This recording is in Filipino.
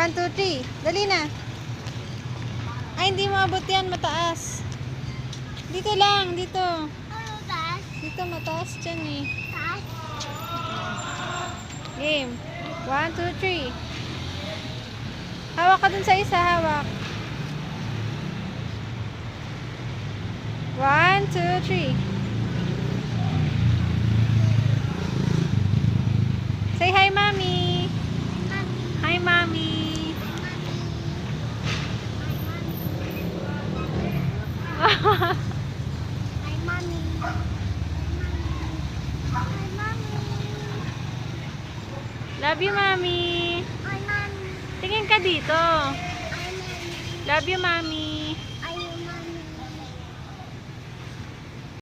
1, 2, 3. Dali na. Ay, hindi mo abot yan. Mataas. Dito lang. Dito. Ano taas? Dito mataas dyan eh. Taas? Game. 1, 2, 3. Hawak ka dun sa isa. Hawak. 1, 2, 3. Say hi, Mommy. Hi, Mommy. Hi, Mommy. Hi, Mommy. Love you, Mommy. Hi, Mommy. Tingin ka dito. Hi, Mommy. Love you, Mommy.